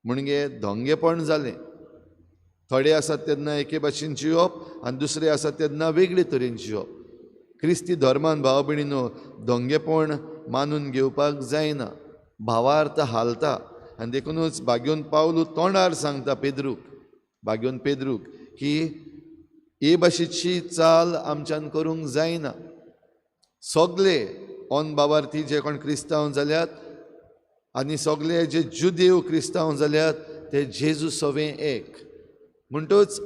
म्हणजे धोंगेपण जालें. थोडे आसात तेन्ना एके भाशेन जिवप आनी दुसरे आसात तेन्ना वेगळे तरेन जिवप. क्रिस्ती धर्मान भाव भयणीनो, धोंगेपण मानून घेवपाक जायना. भावार्थ हालता आनी देखूनच भाग्योन पावलू तोंडार सांगता भाग्योन पेद्रूक की हे भाशेची चाल आमच्यान करूंक जायना. सगळे ओन भावार्थी जे कोण क्रिस्तांव जाल्यात आनी सगळे जे जुदेव क्रिस्तांव जाल्यात ते जेजू सवें एक. म्हणटच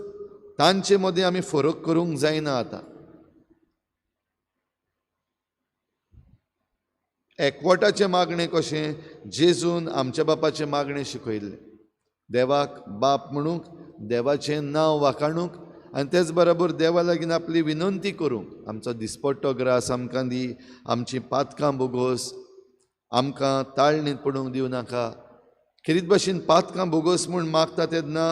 तांचे मदीं आमी फरक करूंक जायना. आतां एकवटाचें मागणें कशें जेजून आमच्या बापाचें मागणें शिकयल्लें. देवाक बाप म्हणूंक, देवाचें नांव वाखाणूंक आनी तेच बरोबर देवा लागीं आपली विनंती करूंक. आमचो दिसपट्टो ग्रास आमकां दी, आमचीं पातकां बोगोस आमकां ताळणीत पडूंक दिवं नाका. खेरीत भाशेन पातकां बोगोस म्हूण मागता तेन्ना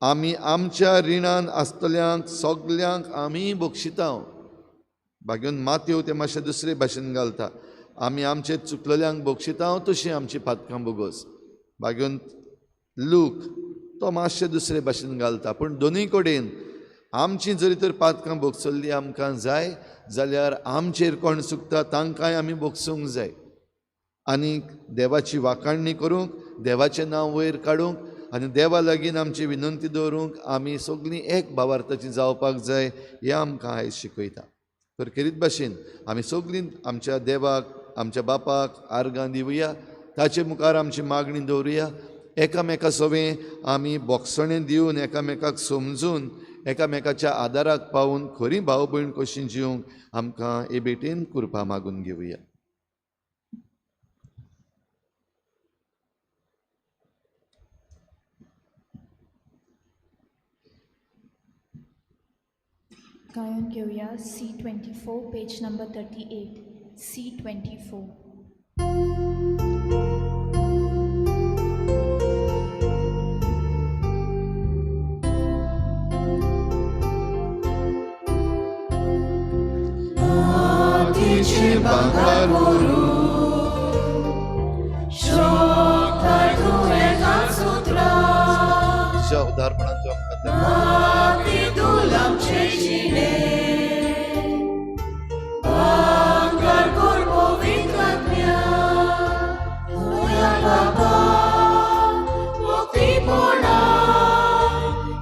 आमी आमच्या रिणान आसतल्यांक सगल्यांक आमी बक्षितांव. भाग्योन मातयो ते मातशें दुसरे भाशेन घालता, आमी आमचे चुकलेल्यांक बक्षितांव तशीं आमची पातकां बोगोस. भाग्योन लूक तो मातशें दुसरे भाशेन घालता. पूण दोनूय कडेन आमची जरी तर पातकां बोगसल्ली आमकां जाय जाल्यार आमचेर कोण चुकता तांकांय आमी बोगसूंक जाय. आनी देवाची वाखाणणी करूंक, देवाचें नांव वयर काडूंक आनी देवा लागीं आमची विनंती दवरूंक आमी सगळीं एक भावार्थाचीं जावपाक जाय. हें आमकां आयज शिकयता. तर खेरीत भाशेन आमी सगळीं आमच्या देवाक, आमच्या बापाक आर्गां दिवया. ताचे मुखार आमची मागणी दवरुया. एकामेका सवें आमी बोगसणें दिवन, एकामेकाक समजून, एकामेकाच्या आदाराक पावून खरी भाव भयण कशीं जिवंक आमकां हे भेटेन कृपा मागून घेवया. गायन घेऊया C24 page number 38. C24. Dice bangaruru Shokar tu eka sutra तुझ्या उदारपणाचो आमकां Ati dulam chechine Bangar korpo vitratmya Oya baba Mukti pona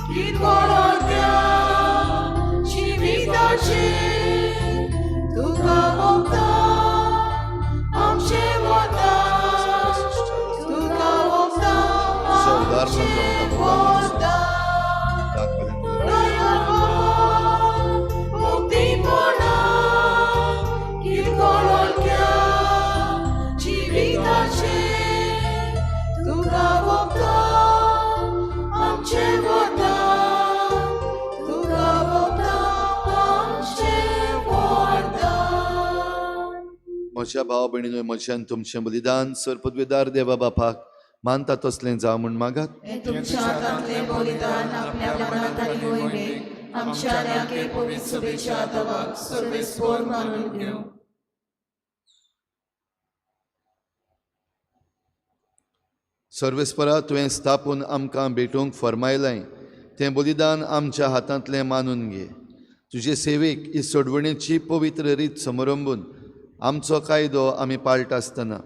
Kit korodya Jivitache Tuka vokta Amche vota Tuka vokta Amche vota Daya Mukti pona Kirkololkya Jivitache Tuka vokta Amche vota Tuka vokta Amche vota म्हज्या भाव भयणीनो, म्हज्यान तुमचें बलिदान सरपदवेदार देवा बापाक मानता तसलें जावं म्हूण मागात. हे तुमच्या हातांतलें बलिदान आपल्या मनांत आनी वयमेक आमच्या आनी पवित्र सभेच्या आदाराक सर्वेस्पर मानून घेवं. सर्वेस्परा तुवें स्थापून आमकां भेटूंक फरमायलें तें बलिदान आमच्या हातांतलें मानून घे. तुजे सेवेक ही सोडवणेची पवित्र रीत समरंभून आमचो कायदो आमी पाळटा आसतना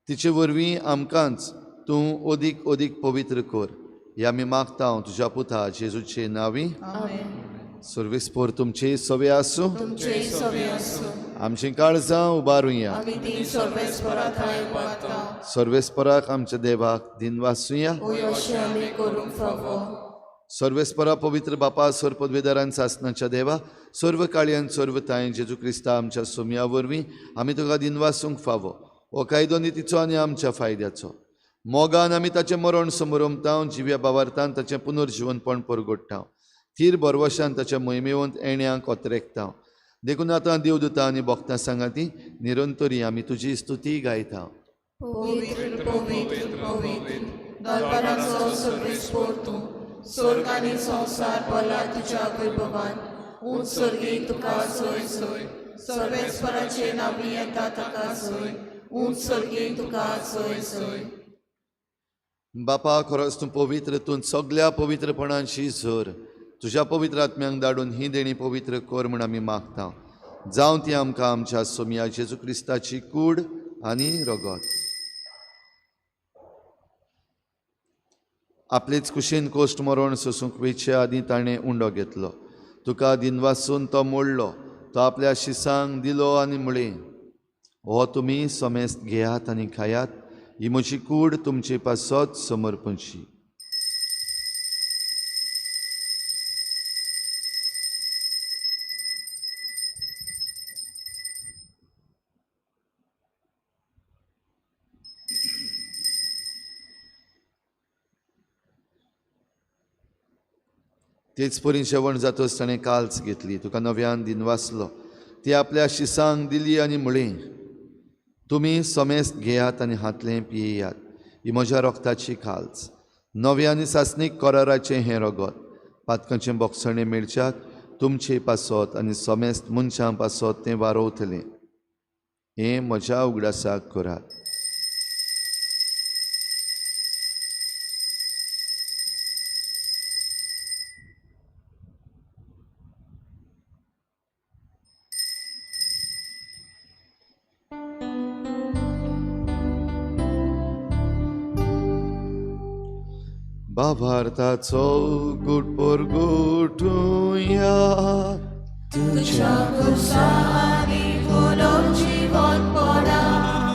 तिचे वरवीं आमकांच तूं ओदीक ओदीक पवित्र कर. हे आमी मागता तुज्या पुता जेजूचे नांवी. सर्वेस्पर तुमचे सवे आसूं. तुमचे सवे आसूं. आमची काळजां उबारुया. आमी ती सर्वेस्परा थंय मागता. सर्वेस्पराक आमच्या देवाक दिन वाचुया. ओय अशें आमी करूंक फावो. सर्वेस्परा पवित्र बापा सरपदवेदारान सासणाच्या देवा, सर्व काळयान सर्व ताय जेजू क्रिस्ता आमच्या सोम्या वरवीं आमी तुका दिन वाचूंक फावो. हो कायदो नितीचो आनी आमच्या फायद्याचो. मोगान आमी ताचें मरण समरमता, जिव्या भावार्थान ताचें पुनर्जीवनपण परगट्टा, थीर बरवशान ताच्या मोहिमेवंत येण्याक ओतरेकता. देखून आतां देवदूतां आनी भक्तां सांगाती निरंतरी आमी तुजी स्तुती गायता. पवित्र पवित्र पवित्र दरबाराचो सर्वेस्पर तूं, स्वर्ग आनी संवसार भला तुज्या वैभवान उंच स्वर्गी तुका सोय सोय सर्वेस्पराचे नावी येता ताका सोय उंच स्वर्गी तुका सोय सोय बापा खरोच तूं पवित्र तूं सगळ्या पवित्रपणांची झर तुज्या पवित्र आत्म्यांक धाडून ही देणी पवित्र कर म्हूण आमी मागता जावं ती आमकां आमच्या सोमया जेजू क्रिस्ताची कूड आनी रगत आपलेच कुशीन कोश्ट मरोण सोसूंक वेचे आदी ताणें उंडो घेतलो तुका दिनवासून तो मोडलो तो आपल्या शिसांक दिलो आनी म्हळें हो तुमी समेस्त घेयात आनी खायात ही म्हजी कूड तुमचे पासत समर्पणची तेच परी जेवण जातच ताणें काल्च घेतली तुका नव्यान दिनवासलो ती आपल्या शिसांक दिली आनी म्हळें तुमी समेस्त घेयात आनी हातलें पियेयात ही म्हज्या रोगताची काल्च नव्या आनी सासणीक कराराचें हें रगत पातकांचें बोगसणें मेळच्याक तुमचे पासत आनी समेस्त मनशां पासत तें वारोवतलें हें म्हज्या उगडासाक करात भावार्थाचो गुटपोर गुटुया तुझ्या कुसानी फुलों जीवन पडा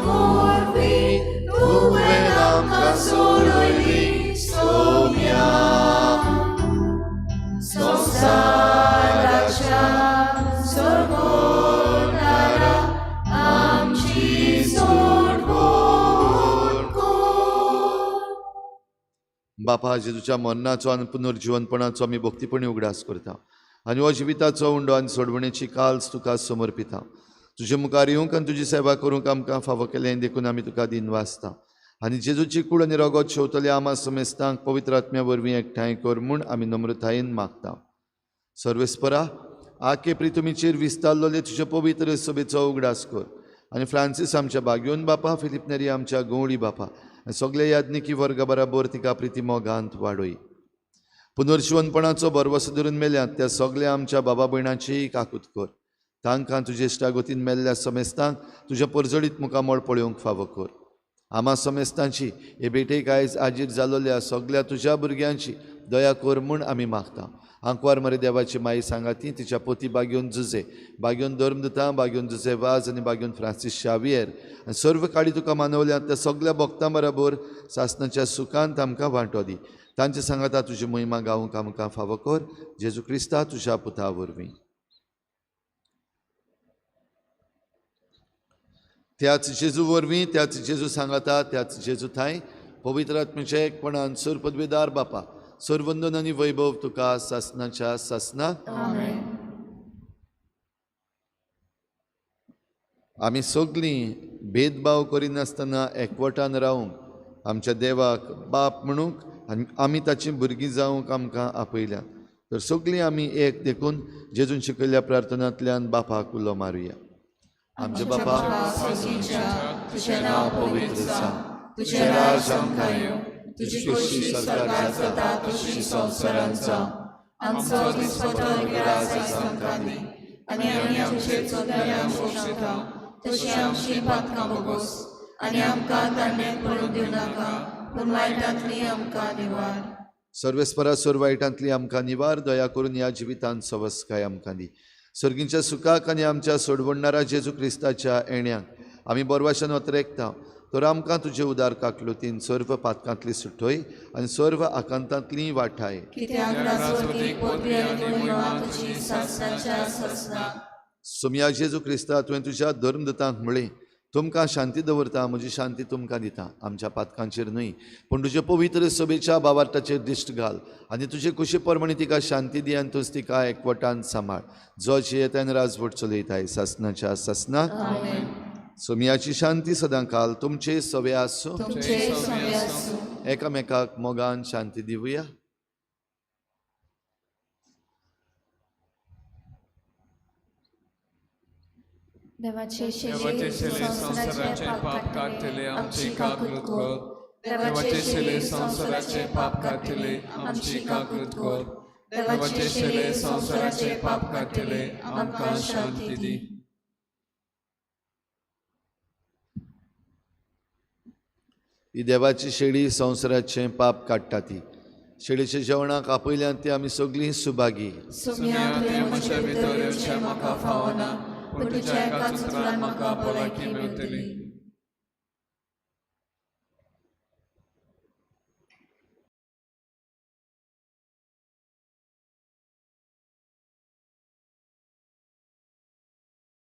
कोरवी तुवें आमकां सोडली सोम्या संवसाराच्या सर्वोदारा आमची सोडवण कर बापा जेजूच्या मरणाचो आनी पुनर्जीवनपणाचो आमी भक्तीपणी उगडास करता आनी हो जिविताचो उंडो आनी सोडवणेची काल्स तुका समर्पिता तुजे मुखार येवंक आनी तुजी सेवा करूंक आमकां फावो केलें देखून आमी तुका दिन वाचता आनी जेजूची कूड आनी रगत शेवतले आमा समेस्तांक पवित्र आत्म्या वरवीं एकठांय कर म्हूण आमी नम्रतायेन मागता सर्वेस्परा आके प्रितुमीचेर विस्तारलोले तुजे पवित्र सभेचो उगडास कर आनी फ्रांसीस आमच्या बागयोन बापा फिलिप नेरी आमच्या गवळी बापा आनी सगळे याज्ञिकी वर्गा बराबर तिका प्रिती मोगांत वाडोय पुनर्जीवनपणाचो बरवसो धरून मेल्यात त्या सगळ्या आमच्या बाबा भयणांची काकूत कर तांकां तुजे इश्टागतीन मेल्ल्या समेस्तांक तुज्या परजडीत मुखामळ पळोवंक फावो कर आमा समेस्तांची हे भेटेक आयज आजीर जालोल्या सगळ्या तुज्या भुरग्यांची दया कर म्हूण आमी मागता आंकवार मरे देवाची माई सांगाती तिच्या पोती बागयोन जुजे बागयोन धर्मदुतां बागयोन जुजे वाज आनी बागयोन फ्रांसीस शावियर आनी सर्व काळी तुका मानवल्यात त्या सगळ्या भक्तां बरोबर सासणाच्या सुखांत आमकां वांटो दी तांचे सांगाता तुजी महिमा गावूंक आमकां फावो कर जेजू क्रिस्ता तुज्या पुता वरवीं त्याच जेजू वरवीं त्याच जेजू सांगाता त्याच जेजू थाय पवित्र आत्म्याचे एकपणान सर पदवेदार बापा सर्वंदन आनी वैभव तुका सासणाच्या सासणाक आमी सगळीं भेदभाव करिनासतना एकवटान रावूंक आमच्या देवाक बाप म्हणूंक आनी आमी ताची भुरगीं जावंक आमकां आपयल्या तर सगळीं आमी एक देखून जेजून शिकयल्ल्या प्रार्थनांतल्यान बापाक उलो मारुया आमचे बापा तुझें नांव पवित्र जावं तुझें राज आमकां येवं तुजी खुशी स्वर्गांत जाता तशी संवसारांत जावं आमचो दिसपतो गिरास आयज आमकां दी आनी आमी आमचे चुकल्यांक बक्षिता तशी आमची पातकां बोगोस आनी आमकां तांणें पडूंक दिवं नाका पूण वायटांतली आमकां निवार सर्वेस्परा सर्व वायटांतली आमकां निवार दया करून ह्या जिवितांत सवस्काय आमकां दी सर्गींच्या सुखाक आनी आमच्या सोडवणारा जेजू क्रिस्ताच्या येण्याक आमी बरवाशान वतरेकता तर आमकां तुजे उदार काकलुतीन सर्व पातकांतली सुटोय आनी सर्व आकांतांतली वाठाय सोम्या जेजू क्रिस्ता तुवें तुज्या धर्मदतांक म्हळें तुमकां शांती दवरता म्हजी शांती तुमकां दिता आमच्या पातकांचेर न्हय पूण तुजे पवित्र सभेच्या भावार्थाचेर दिश्ट घाल आनी तुजे कुशी प्रमाणे तिका शांती दी आनी तूंच तिका एकवटान सांबाळ जो जियेतान राजवट चलयताय सासणाच्या सासणाक सोम्याची शांती सदां काल तुमचे सवे आसूं एकामेकाक मोगान शांती दिवया देवाचे देवाचे शेले संसाराचे पाप काढले आमची काकृत कर. देवाचे शेले संसाराचे पाप काढले आमची काकृत कर. देवाचे शेले संसाराचे पाप काढले आमकां शांती दी. ही देवाची शेळी संवसाराचें पाप काडटा ती. शेळीच्या जेवणाक आपयल्यान ती आमी सगळीं सुभागी. सुम्या तुवें म्हज्या भितर येवचें म्हाका फावना, पूण तुज्या एकाच उतरान म्हाका भलायकी मेळटली.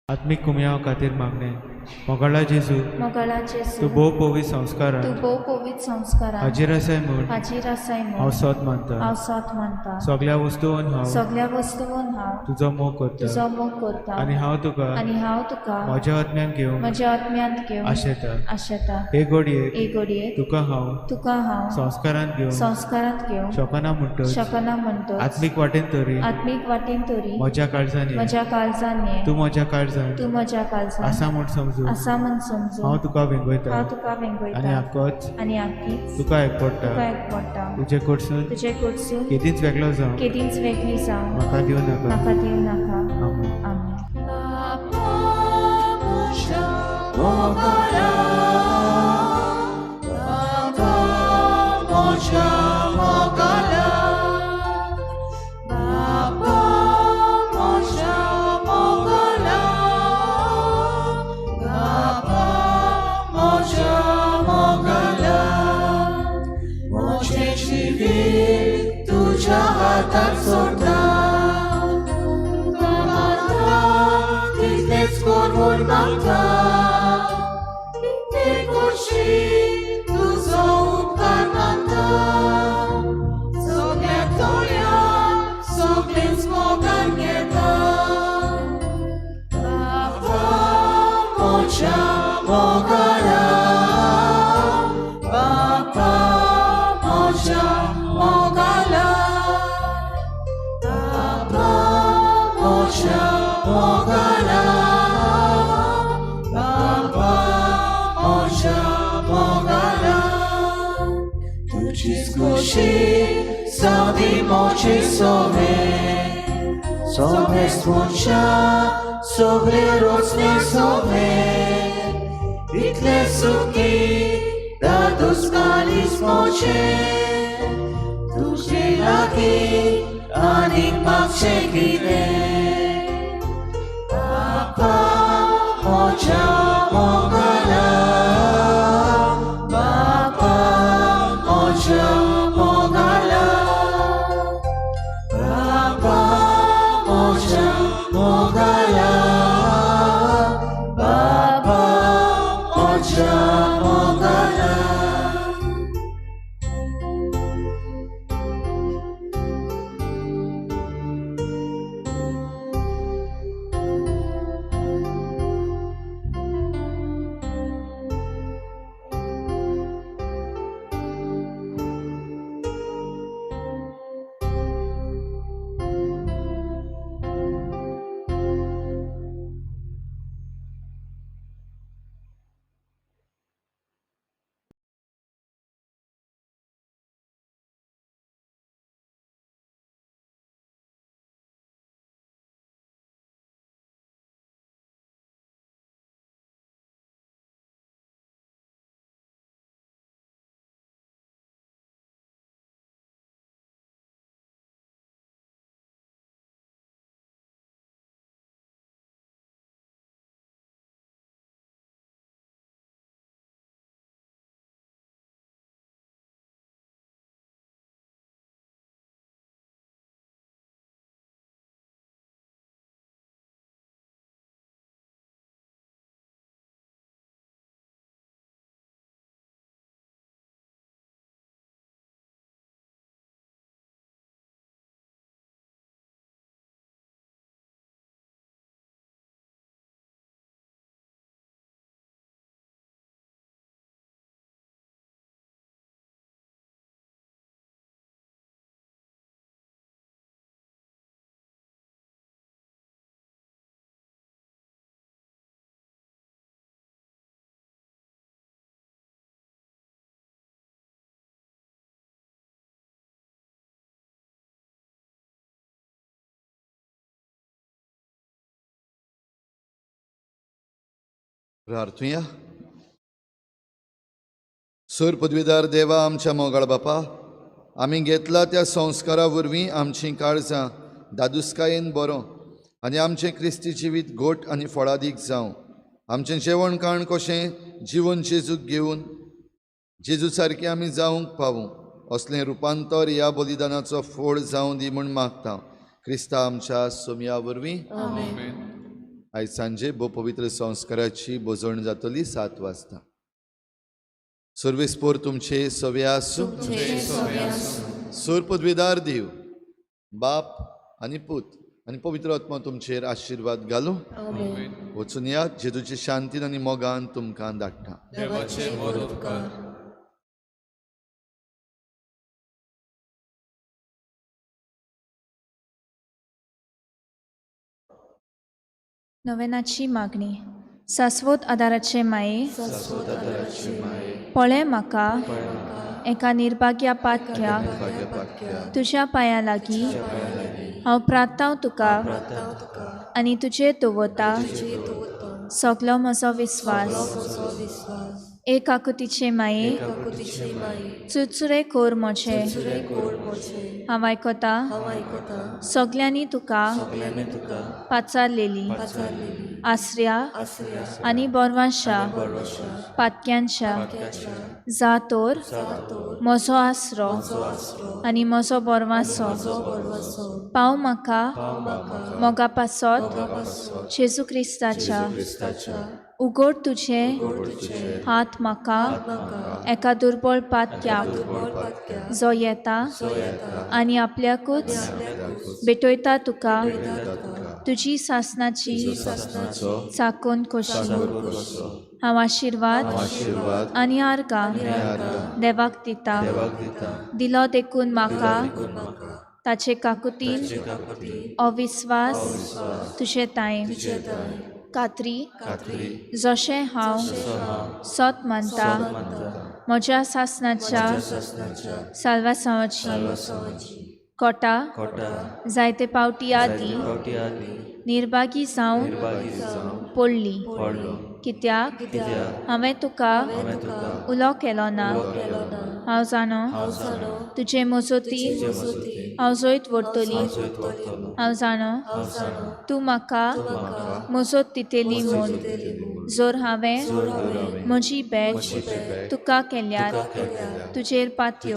आत्मिक कुमयाव खातीर मागणे. मोगाळा जेजू, मोगाळा तूं जेजू, भोव पवित्र संस्कारान तूं भोव पवित्र संस्कारान हाजीर आसाय म्हूण हाजीर आसाय हांव म्हूण सोत मानता. हांव सोत मानता. सगळ्या वस्तूंन हांव सगळ्या वस्तूंन हांव तुजो मोग करता तुजो मोग करता आनी हांव तुका आनी हांव तुका म्हज्या आत्म्यान घेवन म्हज्या आत्म्यांत घेवन आशेता. आशेता. हे घडयेक एक घडये तुका हांव तुका हांव संस्कारान घेवन संस्कारांत घेवन शोकना म्हणटच शकना म्हणटो आत्मीक वाटेन तरी आत्मीक वाटेन तरी म्हज्या काळजांनी म्हज्या काळजान ये. तूं म्हज्या काळजान तूं म्हज्या काळजान आसा म्हूण समजून आसा म्हण समजून हांव तुका वेंगयता हांव तुका आनी वेंगयता आक्कोच आनी आख्खीच तुका एकपडटा. तुका एकवटा. तुजे कडसून तुजे कडसून केदींच वेगळो जावं केदींच वेगळी जावं म्हाका दिवं नाका. म्हाका दिवं नाका. आमेन. आमेन. तुझ्या हातात सोडता. तितलेच कोण मागता. ते खुशी तुझो उपकार मागता. सगळ्याक तोळ्या सगळेच मोगान घेता. बाबा म्हज्या मोगाला. बाबा म्हज्या मोगाला. बाबा म्हज्या मोगाला. बाबा म्हज्या मोगाला. तुजीच खोशी सदी मोचे सोवे. सोवे स्पोंशा सगळे रोचने सोवे. इतले सुखी दादुस्कालीस मोचे. तुझे लागीं आनीक मागचें कितें. बाबा म्हज्या मोगाला. बाबा म्हज्या मोगाला. बाबा म्हज्या मोगाला. बाबा म्हज्या मोगाला. प्रार्थुया. सर पदवीदार देवा आमच्या मोगाळ बापा, आमी घेतला त्या संस्कारा वरवीं आमचीं काळजां दादुसकायेन बरो आनी आमचें क्रिस्ती जिवीत घोट आनी फळादीक जावं. आमचें जेवण खाण कशें जीवन जेजूक घेवन जेजू सारकें आमी जावंक पावूं असलें रुपांतर ह्या बलिदानाचो फळ जावं दी म्हूण मागता. क्रिस्ता आमच्या सोमया वरवीं. आयज सांजे भोव पवित्र संस्काराची बोजवण जातली 7 वाजता. सर्वेस्पोर तुमचे सवे आसूं. सर पदवीदार देव बाप आनी पूत आनी पवित्र आत्मा तुमचेर आशिर्वाद घालूं. वचून या जेजूचे शांतीन आनी मोगान तुमकां धाडटा. देवाचे मदत कर. नवेनाची मागणी. शाश्वत आदाराचे माये, पळय म्हाका एका निर्भाग्या पातक्याक तुज्या पांया लागीं हांव प्रार्थांव तुका आनी तुजेर दवरता सगलो म्हजो विस्वास. एक आकुतीचे माये, चुरचुरे कोर मोचे हांव आयकता सगल्यांनी तुका पाचारलेली आसऱ्या आनी बोरवांशा पातक्यांच्या जातोर म्हजो आसरो आनी म्हजो बोरवांसो पाव म्हाका मोगा पासत जेजू क्रिस्ताच्या उगड तुझे हात म्हाका एका दुर्बळ पातक्याक जो येता आनी आपल्याकूच भेटयता तुका तुजी सासनाची चाकून कशी. हांव आशिर्वाद आनी आर्गां देवाक दिता. दिलो देखून म्हाका ताचे काकुतीन अविस्वास तुजे ताय खात्री जशें हांव सत मानता म्हज्या सासनाच्या साल्वासावाची कोटा जायते पावटी आदी निर्भागी जावन पडली. कित्याक हांवें तुका उलो केलो ना. हांव जाणो तुजे मजतीन हांव जैत व्हरतली. हांव जाणो तूं म्हाका मजत दितली म्हूण. जर हांवें म्हजी बॅच तुका केल्यार तुजेर पातयो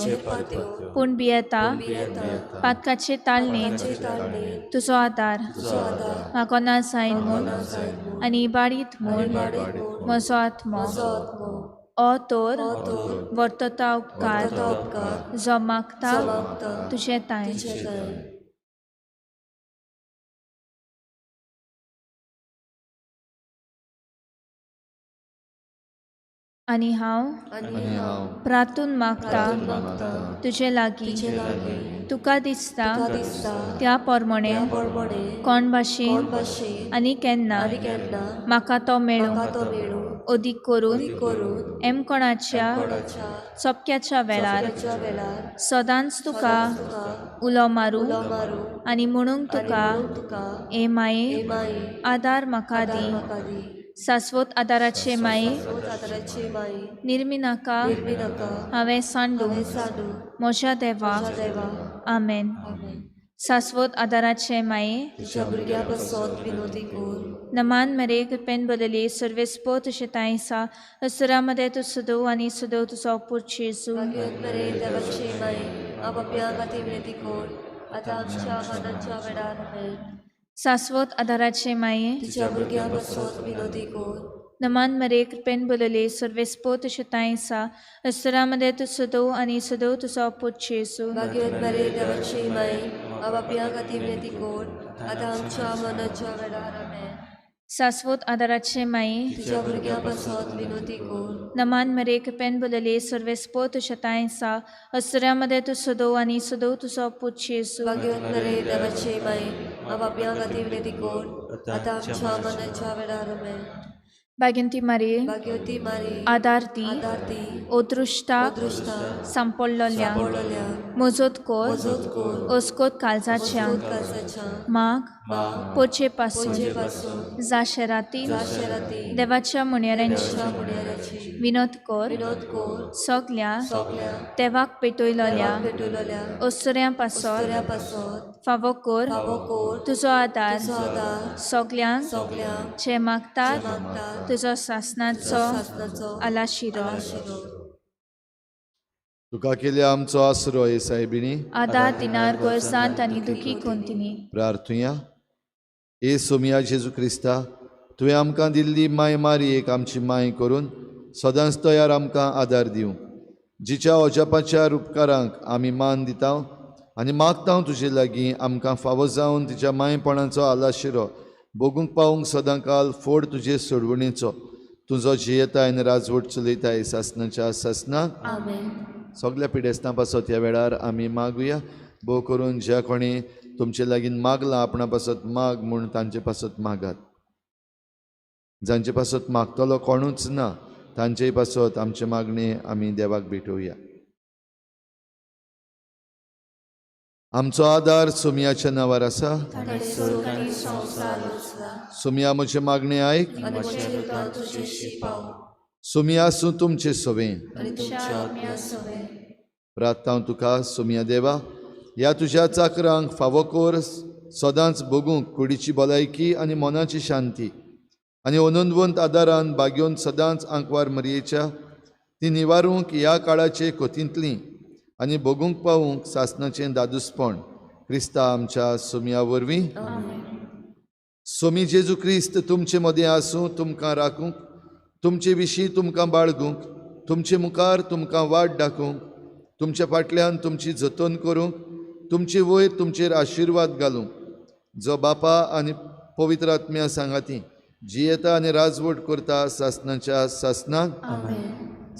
पूण भियेता पातकाचे ताळणेंत तुजो आदार म्हाका ना जायन म्हूण आनी इबाडीत म्हूण म्हजो आत्मो तर वर्तता उपकार जो मागता तुजे ताय. आनी हांव प्रार्थून मागता तुजे लागीं तुका दिसता त्या प्रमाणे कोण भाशेन आनी केन्ना म्हाका तो मेळूं अदीक करून एम कोणाच्या चपक्याच्या वेळार सदांच तुका उलो मारूं आनी म्हणूंक तुका ए माये आदार म्हाका दी. शाश्वत आदाराचे माये निर्मी नाका हांवें सांडूं म्हज्या देवा. आमेन. शाश्वत आदाराचे माये नमान मेरे कृपेन बदले सर्वेस्पो तुझे ताईसा असुरामध्ये तू सुदो आनी सुदो तुजो पूत जेजू. शाश्वत आदाराचे माये नमान मेरे कृपेन बदले सर्वेस्पो तुझे ताईसा असुरामध्ये तू सुदो आनी सुदो तुजो पूत जेजू. शाश्वत आदाराचे माये नमान मेरे कृपेन बदले सर्वेस्पो तुझे ताईसा असुरामध्ये तू सुदो आनी सुदो तुजो पूत जेजू. Bagianti Marie, Bhagavati Marie, Adarti, Adarti, Odrushta, Odrushta, Sampollolia, Sampolia, Mozotkor, Mozotkor, Oskot Kalzacia, Kazacha, Mag, Pocepasu, Pocepasu, Zasherati, Zasherati, Devaच्या मुनियरांची, Shamunerachi, विनोदकोर, Vinodkor, सगल्या Soglia, तेवाक पेटयलोल्या Petulolia, ओसऱ्यां पासत Storia Pasot, फावोकोर Pavokor, तुजो आदार Soda, सगल्यांक Soglia, जे मागतात Magda, तुजो सासनाचो Sasnazo, आलाशिरो Alashiro, तुका केल्या आमचो आसरो हे सायबिणी आदार दिनार गोरसांत आनी दुखी कोंतिनी प्रार्थुया ए सोमिया जेजू क्रिस्ता तुवें आमकां दिल्ली माय मारयेक आमची माय करून सदांच तयार आमकां आदार दिवं जिच्या अजापाच्या उपकारांक आमी मान दिता आनी मागता तुजे लागीं आमकां फावो जावन तिच्या मायपणाचो आलाशिरो भोगूंक पावूंक सदां काल फोड तुजे सोडवणेचो तुजो जियेताय आनी राजवट चलयताय सासनाच्या सासनाक Amen. सगळ्या पिडेस्तां पासत ह्या वेळार आमी मागुया भोव करून ज्या कोणी तुमचे लागीं मागला आपणा पासत माग म्हूण तांचे पासत मागात जांचे पासत मागतलो कोणूच ना तांचेय पासत आमचे मागणे आमी देवाक भेटोवया आमचो आदार सोमियाच्या नांवार आसा ताणे सूख आनी संवसार रचला, सोमिया म्हजे मागणे आयक आनी म्हजें उतर तुजेशी पाव, सोमिया आसूं तुमचे सोवें आनी तुमच्या आत्म्या सवे, प्रार्थना तुका सोमिया देवा ह्या तुज्या चाकरांक फावो कोर सदांच भोगूंक कुडीची भलायकी आनी मनाची शांती आनी अनंदवंत आदारान बागेवन सदांच आंकवार मरयेच्या ती निवारूंक ह्या काळाचे कोतींतली आनी भोगूंक पावूंक सासनाचें दादूसपण क्रिस्ता आमच्या सोमिया वरवीं सोमी जेजू क्रिस्त तुमचे मदें आसूं तुमकां राखूंक तुमचे विशीं तुमकां बाळगूंक तुमचे मुखार तुमकां वाट दाखोवंक तुमच्या फाटल्यान तुमची जतन करूंक तुमचे वयर तुमचेर आशिर्वाद घालूंक जो बापा आनी पवित्र आत्म्या सांगाती जियेता आनी राजवट करता सासनाच्या सासनाक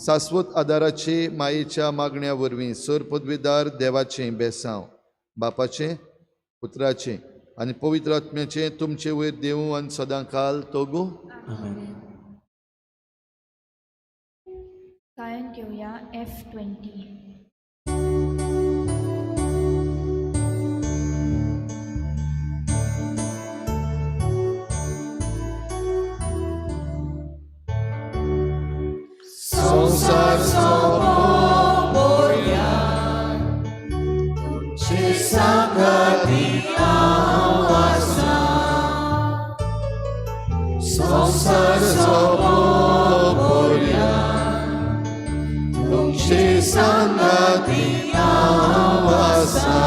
शाश्वत आदाराचे मायेच्या मागण्या वरवीं सर पदवीदार देवाचें बेसांव बापाचें पुत्राचें आनी पवित्र आत्म्याचें तुमचे वयर देवूं आनी सदां काल तोगू गायन घेवया F20. संसार सोबोर्यान तुमचे सांगाती हांव आसा संसार सोबोर्यान तुमचे सांगाती हांव आसा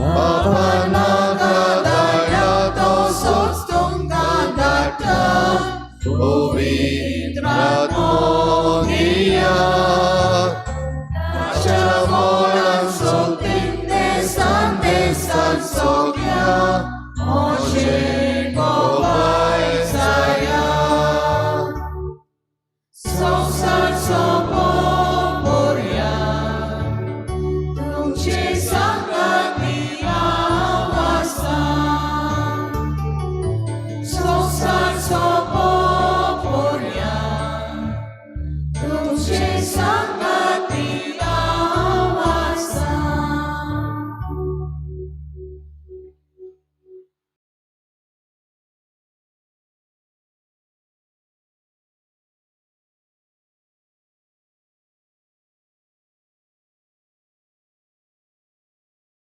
बाबा नागा धाडला तसोच तुमकां धाडटा Pavitratmonia Tacia volan sotim desan soglia Oje kobai saya Sausar sopomoria Tumche sa